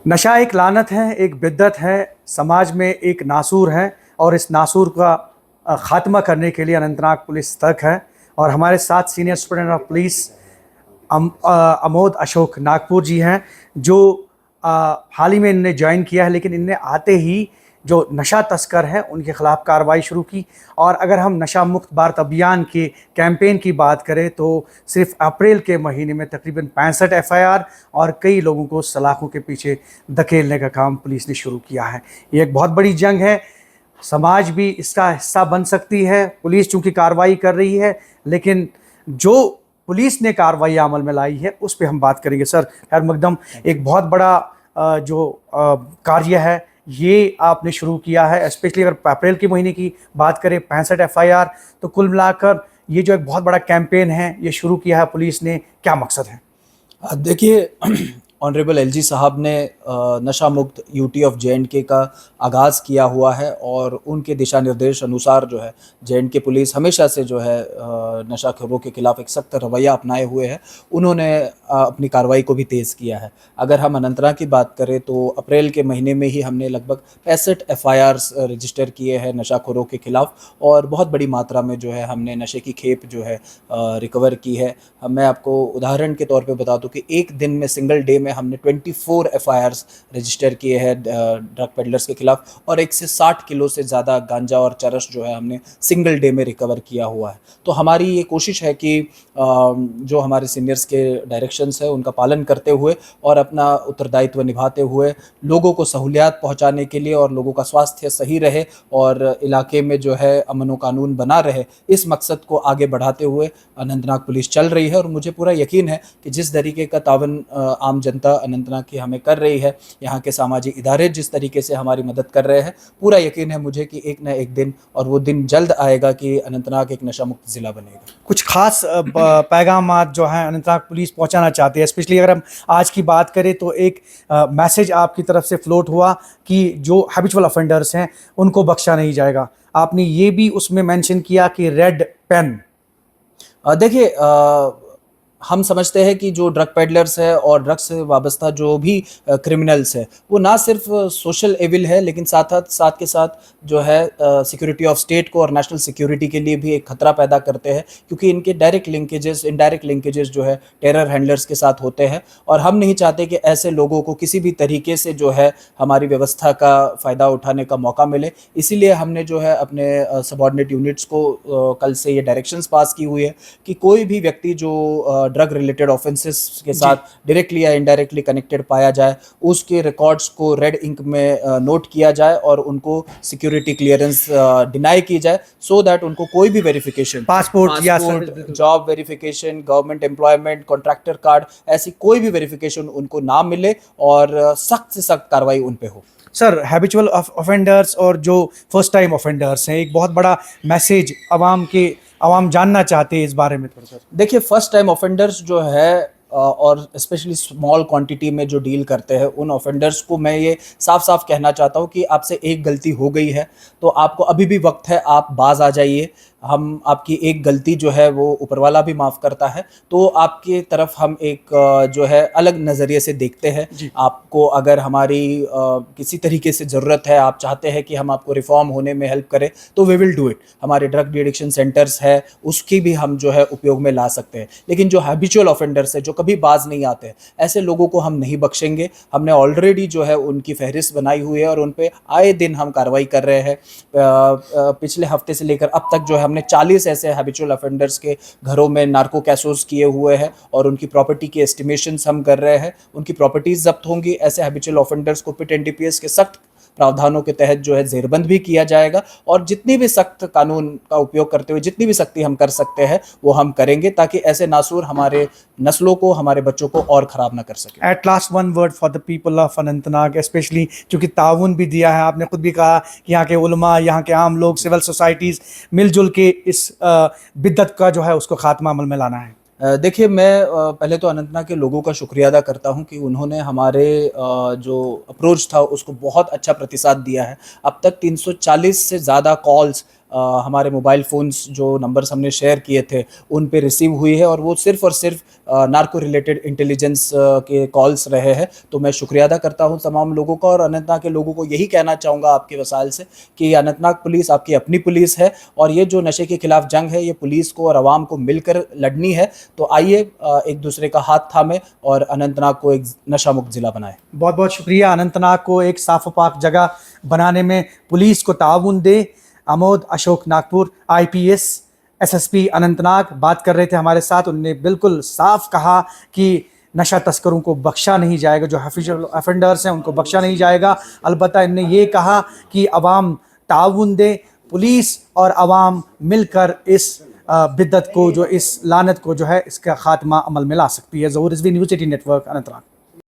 नशा एक लानत है, एक बिद्दत है, समाज में एक नासूर है और इस नासूर का ख़ात्मा करने के लिए अनंतनाग पुलिस तक है। और हमारे साथ senior superintendent of police Amod Ashok Nagpur ji हैं, जो हाल ही में इन्होंने ज्वाइन किया है, लेकिन इनने आते ही जो नशा तस्कर हैं उनके ख़िलाफ़ कार्रवाई शुरू की। और अगर हम नशा मुक्त भारत अभियान के कैंपेन की बात करें तो सिर्फ अप्रैल के महीने में तकरीबन 65 एफआईआर और कई लोगों को सलाखों के पीछे धकेलने का काम पुलिस ने शुरू किया है। ये एक बहुत बड़ी जंग है, समाज भी इसका हिस्सा बन सकती है। पुलिस चूँकि कार्रवाई कर रही है, लेकिन जो पुलिस ने कार्रवाई अमल में लाई है उस पर हम बात करेंगे। सर खैर मकदम, एक बहुत बड़ा कार्य है ये आपने शुरू किया है, स्पेशली अगर अप्रैल के महीने की बात करें 65 एफआईआर, तो कुल मिलाकर ये जो एक बहुत बड़ा कैंपेन है ये शुरू किया है पुलिस ने, क्या मकसद है? देखिए, ऑनरेबल एलजी साहब ने नशा मुक्त यूटी ऑफ जे.एंड.के का आगाज़ किया हुआ है और उनके दिशा निर्देश अनुसार जो है जे.एंड.के पुलिस हमेशा से जो है नशाखोरों के खिलाफ एक सख्त रवैया अपनाए हुए है। उन्होंने अपनी कार्रवाई को भी तेज़ किया है। अगर हम अनंतनाग की बात करें तो अप्रैल के महीने में ही हमने लगभग 65 एफआईआर्स रजिस्टर किए हैं नशाखोरों के खिलाफ और बहुत बड़ी मात्रा में जो है हमने नशे की खेप जो है रिकवर की है। मैं आपको उदाहरण के तौर पे बता दूं कि एक दिन में सिंगल डे में हमने 24 एफआईआर्स रजिस्टर किए हैं ड्रग पेडलर्स के खिलाफ और 1 से 60 किलो से ज़्यादा गांजा और चरस जो है हमने सिंगल डे में रिकवर किया हुआ है। तो हमारी ये कोशिश है कि जो हमारे सीनियर्स के डायरेक्शंस है उनका पालन करते हुए और अपना उत्तरदायित्व निभाते हुए लोगों को सहूलियात पहुंचाने के लिए और लोगों का स्वास्थ्य सही रहे और इलाके में जो है अमन व कानून बना रहे, इस मकसद को आगे बढ़ाते हुए अनंतनाग पुलिस चल रही है। और मुझे पूरा यकीन है कि जिस तरीके का तावन आम जनता अनंतनाग की हमें कर रही है, यहाँ के सामाजिक इदारे जिस तरीके से हमारी मदद कर रहे हैं, पूरा यकीन है मुझे कि एक न एक दिन और वो दिन जल्द आएगा कि अनंतनाग एक नशा मुक्त ज़िला बनेगा। कुछ खास पैगाम जो हैं अनंतनाग पुलिस पहुंचाना चाहती है, स्पेशली अगर हम आज की बात करें तो एक मैसेज आपकी तरफ से फ्लोट हुआ कि जो हैबिचुअल ऑफेंडर्स हैं उनको बख्शा नहीं जाएगा। आपने ये भी उसमें मेंशन किया कि रेड पेन। देखिए, हम समझते हैं कि जो ड्रग पेडलर्स है और ड्रग्स से वाबस्ता जो भी क्रिमिनल्स है वो ना सिर्फ सोशल एविल है, लेकिन साथ के साथ जो है सिक्योरिटी ऑफ स्टेट को और नेशनल सिक्योरिटी के लिए भी एक खतरा पैदा करते हैं, क्योंकि इनके डायरेक्ट लिंकेजेस इनडायरेक्ट लिंकेजेस जो है टेरर हैंडलर्स के साथ होते हैं। और हम नहीं चाहते कि ऐसे लोगों को किसी भी तरीके से जो है हमारी व्यवस्था का फ़ायदा उठाने का मौका मिले। इसीलिए हमने जो है अपने सबऑर्डिनेट यूनिट्स को कल से ये डायरेक्शंस पास की हुई है कि कोई भी व्यक्ति जो ड्रग रिलेटेड ऑफेंसेस के साथ डायरेक्टली या इनडायरेक्टली कनेक्टेड पाया जाए, उसके रिकॉर्ड्स को रेड इंक में नोट किया जाए और उनको सिक्योरिटी क्लियरेंस डिनाई की जाए, सो दैट उनको कोई भी वेरिफिकेशन, पासपोर्ट या job verification, government employment, contractor card, ऐसी कोई भी वेरिफिकेशन उनको ना मिले और सख्त से सख्त कार्रवाई उन पे हो। सर, हैबिचुअल ऑफेंडर्स और जो फर्स्ट टाइम ऑफेंडर्स हैं, एक बहुत बड़ा मैसेज आवाम जानना चाहते हैं इस बारे में थोड़ा सा। देखिए, फर्स्ट टाइम ऑफेंडर्स जो है और स्पेशली स्मॉल क्वांटिटी में जो डील करते हैं, उन ऑफेंडर्स को मैं ये साफ साफ कहना चाहता हूँ कि आपसे एक गलती हो गई है तो आपको अभी भी वक्त है, आप बाज आ जाइए। हम आपकी एक गलती जो है वो ऊपर वाला भी माफ़ करता है, तो आपकी तरफ हम एक जो है अलग नज़रिए से देखते हैं। आपको अगर हमारी किसी तरीके से ज़रूरत है, आप चाहते हैं कि हम आपको रिफॉर्म होने में हेल्प करें, तो वी विल डू इट। हमारे ड्रग डिएडिक्शन सेंटर्स है, उसकी भी हम जो है उपयोग में ला सकते हैं। लेकिन जो हैबिचुअल ऑफेंडर्स है, जो कभी बाज नहीं आते, ऐसे लोगों को हम नहीं बख्शेंगे। हमने ऑलरेडी जो है उनकी फहरिस्त बनाई हुई है और उन पर आए दिन हम कार्रवाई कर रहे हैं। पिछले हफ्ते से लेकर अब तक जो है हमने 40 ऐसे हैबिचुअल ऑफेंडर्स के घरों में नार्को कैसोस किए हुए हैं और उनकी प्रॉपर्टी की एस्टिमेशंस हम कर रहे हैं। उनकी प्रॉपर्टीज जब्त होंगी। ऐसे हैबिचुअल ऑफेंडर्स को पिट एनडीपीएस के सख्त प्रावधानों के तहत जो है जेरबंद भी किया जाएगा और जितनी भी सख्त कानून का उपयोग करते हुए जितनी भी सख्ती हम कर सकते हैं वो हम करेंगे, ताकि ऐसे नासूर हमारे नस्लों को, हमारे बच्चों को और ख़राब ना कर सके। At last one word for the people of Anantnag, specially चूँकि ताउन भी दिया है, आपने खुद भी कहा कि यहाँ के उलमा, यहाँ के आम लोग, सिविल सोसाइटीज़ मिलजुल के इस बिद्दत का जो है उसको खात्मा अमल में लाना है। देखिए, मैं पहले तो अनंतनाग के लोगों का शुक्रिया अदा करता हूं कि उन्होंने हमारे जो अप्रोच था उसको बहुत अच्छा प्रतिसाद दिया है। अब तक 340 से ज़्यादा कॉल्स हमारे मोबाइल फ़ोन्स जो नंबर्स हमने शेयर किए थे उन पे रिसीव हुई है और वो सिर्फ़ और सिर्फ नार्को रिलेटेड इंटेलिजेंस के कॉल्स रहे हैं। तो मैं शुक्रिया अदा करता हूँ तमाम लोगों का और अनंतनाग के लोगों को यही कहना चाहूँगा आपके वसाइल से कि अनंतनाग पुलिस आपकी अपनी पुलिस है और ये जो नशे के खिलाफ जंग है ये पुलिस को और आवाम को मिलकर लड़नी है। तो आइए एक दूसरे का हाथ थामें और अनंतनाग को एक नशा मुक्त ज़िला बनाएं। बहुत बहुत शुक्रिया। अनंतनाग को एक साफ पाक जगह बनाने में पुलिस को ताउन दे। अमोद अशोक नागपुर IPS SSP अनंतनाग बात कर रहे थे हमारे साथ। उन्होंने बिल्कुल साफ कहा कि नशा तस्करों को बख्शा नहीं जाएगा, जो हैफिजुअल ऑफेंडर्स हैं उनको बख्शा नहीं जाएगा। अलबत्ता इन्होंने ये कहा कि अवाम ताउन दे, पुलिस और अवाम मिलकर इस बिद्दत को, जो इस लानत को जो है इसका खात्मा अमल में ला सकती है। ज़हूर रिजवी, न्यूज़ 18 नेटवर्क, अनंतनाग।